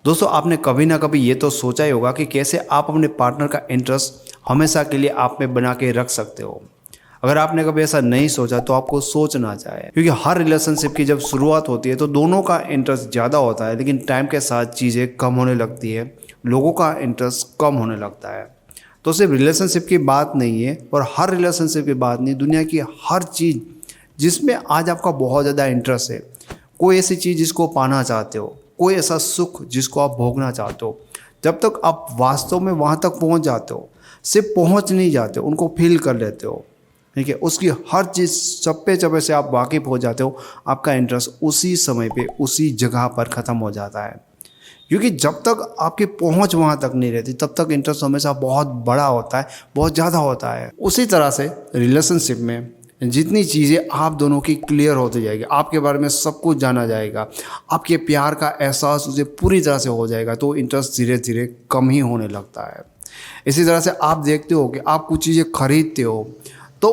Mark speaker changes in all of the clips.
Speaker 1: दोस्तों आपने कभी ना कभी ये तो सोचा ही होगा कि कैसे आप अपने पार्टनर का इंटरेस्ट हमेशा के लिए आप में बना के रख सकते हो। अगर आपने कभी ऐसा नहीं सोचा तो आपको सोचना चाहिए, क्योंकि हर रिलेशनशिप की जब शुरुआत होती है तो दोनों का इंटरेस्ट ज़्यादा होता है, लेकिन टाइम के साथ चीज़ें कम होने लगती है, लोगों का इंटरेस्ट कम होने लगता है। तो सिर्फ रिलेशनशिप की बात नहीं है, और हर रिलेशनशिप की बात नहीं, दुनिया की हर चीज़ जिसमें आज आपका बहुत ज़्यादा इंटरेस्ट है, कोई ऐसी चीज़ जिसको पाना चाहते हो, कोई ऐसा सुख जिसको आप भोगना चाहते हो, जब तक आप वास्तव में वहाँ तक पहुँच जाते हो, सिर्फ पहुँच नहीं जाते हो, उनको फील कर लेते हो, ठीक है, उसकी हर चीज़ चप्पे चप्पे से आप वाकिफ हो जाते हो, आपका इंटरेस्ट उसी समय पे उसी जगह पर ख़त्म हो जाता है। क्योंकि जब तक आपकी पहुंच वहां तक नहीं रहती तब तक इंटरेस्ट हमेशा बहुत बड़ा होता है, बहुत ज़्यादा होता है। उसी तरह से रिलेशनशिप में जितनी चीज़ें आप दोनों की क्लियर होती जाएगी, आपके बारे में सब कुछ जाना जाएगा, आपके प्यार का एहसास उसे पूरी तरह से हो जाएगा, तो इंटरेस्ट धीरे धीरे कम ही होने लगता है। इसी तरह से आप देखते हो कि आप कुछ चीज़ें खरीदते हो तो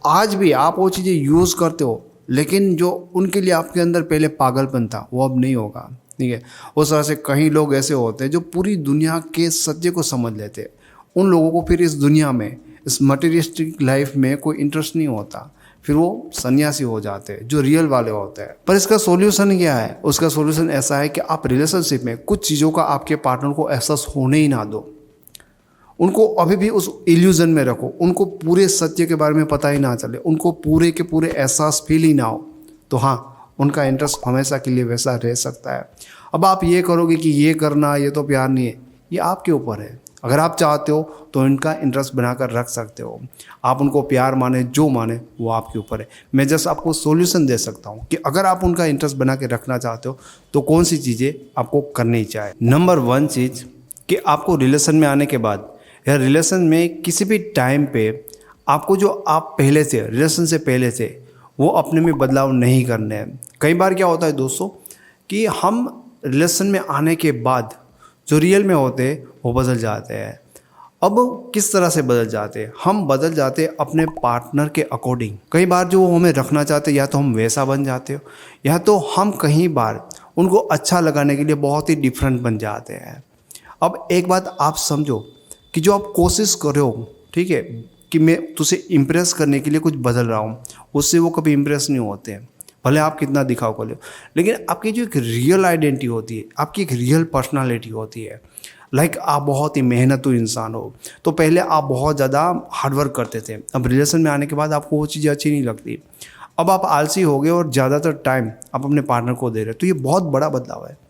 Speaker 1: आज भी आप वो चीज़ें यूज़ करते हो, लेकिन जो उनके लिए आपके अंदर पहले पागलपन था वो अब नहीं होगा, ठीक है। उस तरह से कई लोग ऐसे होते हैं जो पूरी दुनिया के सत्य को समझ लेते हैं, उन लोगों को फिर इस दुनिया में, इस मटेरियलिस्टिक लाइफ में कोई इंटरेस्ट नहीं होता, फिर वो सन्यासी हो जाते हैं जो रियल वाले होते हैं। पर इसका सॉल्यूशन क्या है? उसका सॉल्यूशन ऐसा है कि आप रिलेशनशिप में कुछ चीज़ों का आपके पार्टनर को एहसास होने ही ना दो, उनको अभी भी उस इल्यूजन में रखो, उनको पूरे सत्य के बारे में पता ही ना चले, उनको पूरे के पूरे एहसास फील ही ना हो, तो हाँ, उनका इंटरेस्ट हमेशा के लिए वैसा रह सकता है। अब आप ये करोगे कि ये करना ये तो प्यार नहीं है, ये आपके ऊपर है। अगर आप चाहते हो तो इनका इंटरेस्ट बनाकर रख सकते हो, आप उनको प्यार माने जो माने वो आपके ऊपर है। मैं जस्ट आपको सॉल्यूशन दे सकता हूँ कि अगर आप उनका इंटरेस्ट बना के रखना चाहते हो तो कौन सी चीज़ें आपको करनी चाहिए। नंबर 1 चीज़ कि आपको रिलेशन में आने के बाद या रिलेशन में किसी भी टाइम पे आपको जो आप पहले थे, रिलेशन से पहले थे, वो अपने में बदलाव नहीं करने हैं। कई बार क्या होता है दोस्तों कि हम रिलेशन में आने के बाद जो रियल में होते हैं वो बदल जाते हैं। अब किस तरह से बदल जाते हैं? हम बदल जाते हैं अपने पार्टनर के अकॉर्डिंग। कई बार जो हमें रखना चाहते हैं या तो हम वैसा बन जाते हो, या तो हम कई बार उनको अच्छा लगाने के लिए बहुत ही डिफरेंट बन जाते हैं। अब एक बात आप समझो कि जो आप कोशिश कर रहे हो, ठीक है, कि मैं तुझे इम्प्रेस करने के लिए कुछ बदल रहा हूँ, उससे वो कभी इम्प्रेस नहीं होते हैं, भले आप कितना दिखाओ कर लो। लेकिन आपकी जो एक रियल आइडेंटिटी होती है, आपकी एक रियल पर्सनालिटी होती है, लाइक आप बहुत ही मेहनतू इंसान हो, तो पहले आप बहुत ज़्यादा हार्डवर्क करते थे, अब रिलेशन में आने के बाद आपको वो चीज़ें अच्छी नहीं लगती, अब आप आलसी हो गए और ज़्यादातर टाइम आप अपने पार्टनर को दे रहे हो, तो ये बहुत बड़ा बदलाव है।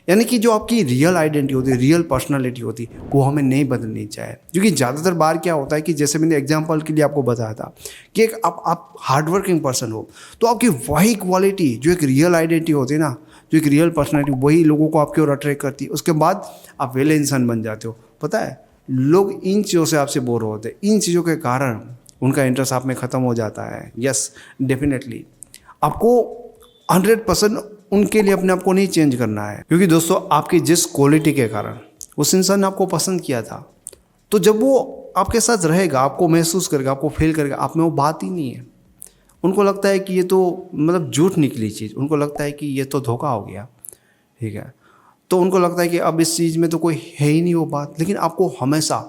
Speaker 1: यानी कि जो आपकी रियल आइडेंटिटी होती है, रियल पर्सनालिटी होती है, वो हमें नहीं बदलनी चाहिए। क्योंकि ज़्यादातर बार क्या होता है कि जैसे मैंने एग्जांपल के लिए आपको बताया था कि एक आप हार्ड वर्किंग पर्सन हो, तो आपकी वही क्वालिटी जो एक रियल आइडेंटिटी होती है ना, जो एक रियल पर्सनालिटी, वही लोगों को आपकी ओर अट्रैक्ट करती है। उसके बाद आप वेले इंसान बन जाते हो। पता है, लोग इन चीज़ों से आपसे बोर होते हैं, इन चीज़ों के कारण उनका इंटरेस्ट आप में ख़त्म हो जाता है। यस, डेफिनेटली आपको 100% उनके लिए अपने आप को नहीं चेंज करना है, क्योंकि दोस्तों आपकी जिस क्वालिटी के कारण उस इंसान ने आपको पसंद किया था, तो जब वो आपके साथ रहेगा, आपको महसूस करेगा, आपको फील करेगा, आप में वो बात ही नहीं है। उनको लगता है कि ये तो मतलब झूठ निकली चीज़, उनको लगता है कि ये तो धोखा हो गया, ठीक है। तो उनको लगता है कि अब इस चीज़ में तो कोई है ही नहीं वो बात। लेकिन आपको हमेशा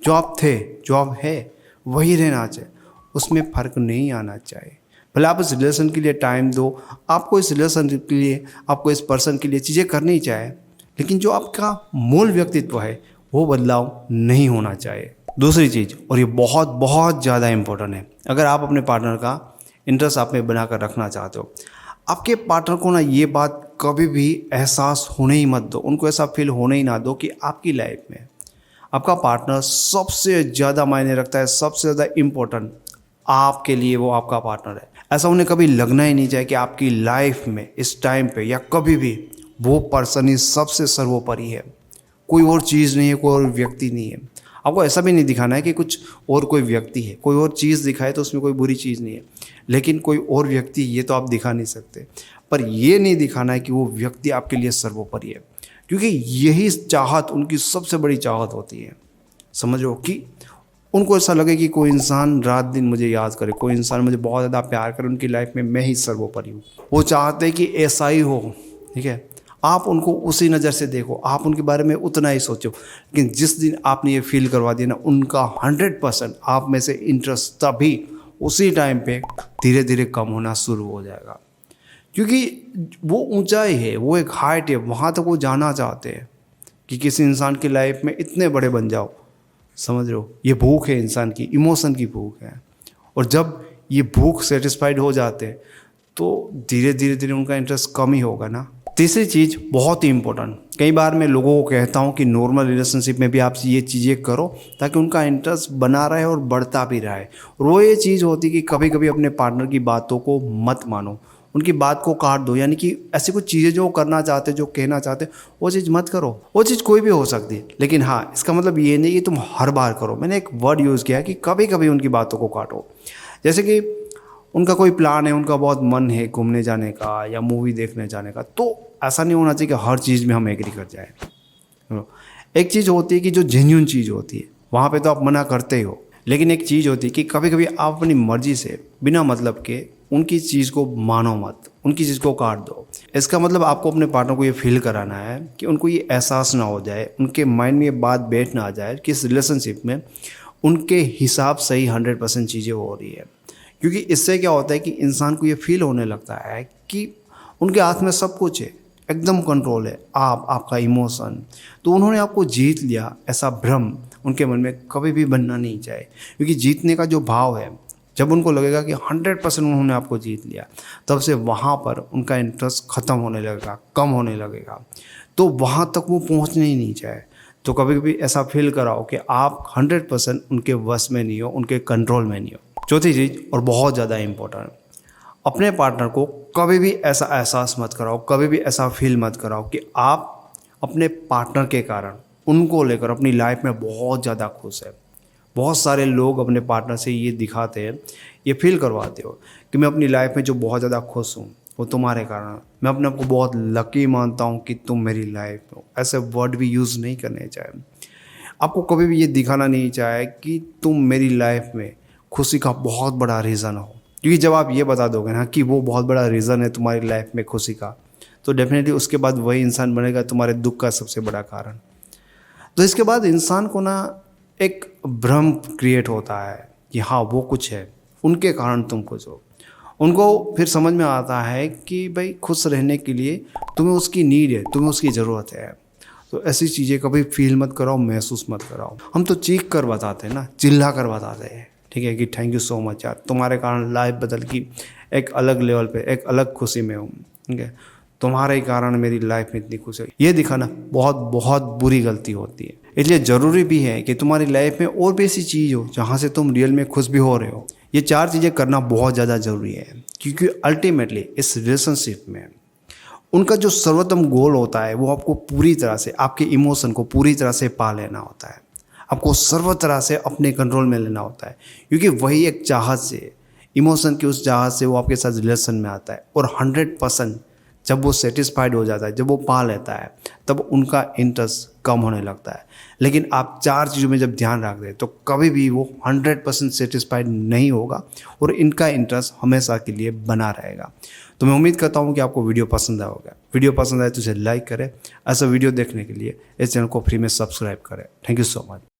Speaker 1: जो आप थे, जो आप है, वही रहना चाहिए, उसमें फ़र्क नहीं आना चाहिए। भले आप इस रिलेशन के लिए टाइम दो, आपको इस रिलेशन के लिए, आपको इस पर्सन के लिए चीज़ें करनी चाहिए, लेकिन जो आपका मूल व्यक्तित्व है वो बदलाव नहीं होना चाहिए। दूसरी चीज़, और ये बहुत बहुत ज़्यादा इम्पोर्टेंट है, अगर आप अपने पार्टनर का इंटरेस्ट आप में बनाकर रखना चाहते हो, आपके पार्टनर को ना ये बात कभी भी एहसास होने ही मत दो, उनको ऐसा फील होने ही ना दो कि आपकी लाइफ में आपका पार्टनर सबसे ज़्यादा मायने रखता है, सबसे ज़्यादा इम्पोर्टेंट आपके लिए वो आपका पार्टनर है। ऐसा उन्हें कभी लगना ही नहीं चाहिए कि आपकी लाइफ में इस टाइम पे या कभी भी वो पर्सन ही सबसे सर्वोपरि है, कोई और चीज़ नहीं है, कोई और व्यक्ति नहीं है। आपको ऐसा भी नहीं दिखाना है कि कुछ और कोई व्यक्ति है, कोई और चीज़ दिखाए तो उसमें कोई बुरी चीज़ नहीं है, लेकिन कोई और व्यक्ति ये तो आप दिखा नहीं सकते। पर ये नहीं दिखाना है कि वो व्यक्ति आपके लिए सर्वोपरि है, क्योंकि यही चाहत उनकी सबसे बड़ी चाहत होती है। समझो कि उनको ऐसा लगे कि कोई इंसान रात दिन मुझे याद करे, कोई इंसान मुझे बहुत ज़्यादा प्यार करे, उनकी लाइफ में मैं ही सर्वोपरि हूँ। वो चाहते हैं कि ऐसा ही हो, ठीक है। आप उनको उसी नज़र से देखो, आप उनके बारे में उतना ही सोचो। लेकिन जिस दिन आपने ये फील करवा दिया ना, उनका 100% आप में से इंटरेस्ट तभी उसी टाइम पे धीरे धीरे कम होना शुरू हो जाएगा। क्योंकि वो ऊंचाई है, वो एक हाइट है, वहाँ तक वो जाना चाहते हैं कि किसी इंसान की लाइफ में इतने बड़े बन जाओ। समझ रहे हो, ये भूख है इंसान की, इमोशन की भूख है। और जब ये भूख सेटिस्फाइड हो जाते हैं तो धीरे धीरे धीरे उनका इंटरेस्ट कम ही होगा ना। तीसरी चीज़ बहुत ही इंपॉर्टेंट, कई बार मैं लोगों को कहता हूँ कि नॉर्मल रिलेशनशिप में भी आप ये चीज़ें करो ताकि उनका इंटरेस्ट बना रहे और बढ़ता भी रहे। और वो ये चीज़ होती है कि कभी कभी अपने पार्टनर की बातों को मत मानो, उनकी बात को काट दो। यानी कि ऐसी कुछ चीज़ें जो करना चाहते, जो कहना चाहते, वो चीज़ मत करो। वो चीज़ कोई भी हो सकती है, लेकिन हाँ, इसका मतलब ये नहीं कि तुम हर बार करो। मैंने एक वर्ड यूज़ किया कि कभी कभी उनकी बातों को काटो। जैसे कि उनका कोई प्लान है, उनका बहुत मन है घूमने जाने का या मूवी देखने जाने का, तो ऐसा नहीं होना चाहिए कि हर चीज़ में हम एग्री कर जाए। एक चीज़ होती है कि जो जेन्युइन चीज़ होती है वहाँ पे तो आप मना करते ही हो, लेकिन एक चीज़ होती है कि कभी कभी आप अपनी मर्जी से बिना मतलब के उनकी चीज़ को मानो मत, उनकी चीज़ को काट दो। इसका मतलब आपको अपने पार्टनर को ये फील कराना है कि उनको ये एहसास ना हो जाए, उनके माइंड में ये बात बैठ ना आ जाए कि इस रिलेशनशिप में उनके हिसाब से ही 100% चीज़ें हो रही है। क्योंकि इससे क्या होता है कि इंसान को ये फील होने लगता है कि उनके हाथ में सब कुछ है, एकदम कंट्रोल है, आपका इमोशन, तो उन्होंने आपको जीत लिया, ऐसा भ्रम उनके मन में कभी भी बनना नहीं चाहिए। क्योंकि जीतने का जो भाव है, जब उनको लगेगा कि 100% उन्होंने आपको जीत लिया, तब से वहाँ पर उनका इंटरेस्ट ख़त्म होने लगेगा, कम होने लगेगा। तो वहाँ तक वो पहुँचने ही नहीं चाहे। तो कभी कभी ऐसा फील कराओ कि आप 100% उनके वश में नहीं हो, उनके कंट्रोल में नहीं हो। चौथी चीज़ और बहुत ज़्यादा इम्पोर्टेंट, अपने पार्टनर को कभी भी ऐसा एहसास मत कराओ, कभी भी ऐसा फील मत कराओ कि आप अपने पार्टनर के कारण उनको लेकर अपनी लाइफ में बहुत ज़्यादा खुश है। बहुत सारे लोग अपने पार्टनर से ये दिखाते हैं, ये फील करवाते हो कि मैं अपनी लाइफ में जो बहुत ज़्यादा खुश हूँ वो तुम्हारे कारण, मैं अपने आप को बहुत लकी मानता हूँ कि तुम मेरी लाइफ में हो। ऐसे वर्ड भी यूज़ नहीं करने चाहिए। आपको कभी भी ये दिखाना नहीं चाहिए कि तुम मेरी लाइफ में खुशी का बहुत बड़ा रीज़न हो। क्योंकि जब आप ये बता दोगे ना कि वो बहुत बड़ा रीज़न है तुम्हारी लाइफ में खुशी का, तो डेफिनेटली उसके बाद वही इंसान बनेगा तुम्हारे दुख का सबसे बड़ा कारण। तो इसके बाद इंसान को ना एक भ्रम क्रिएट होता है कि हाँ वो कुछ है, उनके कारण तुम कुछ हो। उनको फिर समझ में आता है कि भाई खुश रहने के लिए तुम्हें उसकी नीड है, तुम्हें उसकी ज़रूरत है। तो ऐसी चीज़ें कभी फील मत कराओ, महसूस मत कराओ। हम तो चीख कर बताते हैं ना, चिल्ला कर बताते हैं, ठीक है, कि थैंक यू सो मच यार, तुम्हारे कारण लाइफ बदल गई, एक अलग लेवल पे, एक अलग खुशी में हूँ, ठीक है, तुम्हारे कारण मेरी लाइफ में इतनी खुशी है। ये दिखाना बहुत बहुत बुरी गलती होती है। इसलिए ज़रूरी भी है कि तुम्हारी लाइफ में और भी ऐसी चीज़ हो जहाँ से तुम रियल में खुश भी हो रहे हो। ये 4 चीज़ें करना बहुत ज़्यादा ज़रूरी है, क्योंकि अल्टीमेटली इस रिलेशनशिप में उनका जो सर्वोत्तम गोल होता है वो आपको पूरी तरह से, आपके इमोशन को पूरी तरह से पा लेना होता है, आपको सर्व तरह से अपने कंट्रोल में लेना होता है। क्योंकि वही एक चाहत से, इमोशन की उस चाहत से वो आपके साथ रिलेशन में आता है। और 100% जब वो सेटिस्फाइड हो जाता है, जब वो पा लेता है, तब उनका इंटरेस्ट कम होने लगता है। लेकिन आप 4 चीज़ों में जब ध्यान रख दें तो कभी भी वो 100% सेटिस्फाइड नहीं होगा और इनका इंटरेस्ट हमेशा के लिए बना रहेगा। तो मैं उम्मीद करता हूँ कि आपको वीडियो पसंद आया होगा। वीडियो पसंद आए तो इसे लाइक करें। ऐसा वीडियो देखने के लिए इस चैनल को फ्री में सब्सक्राइब करें। Thank you so much.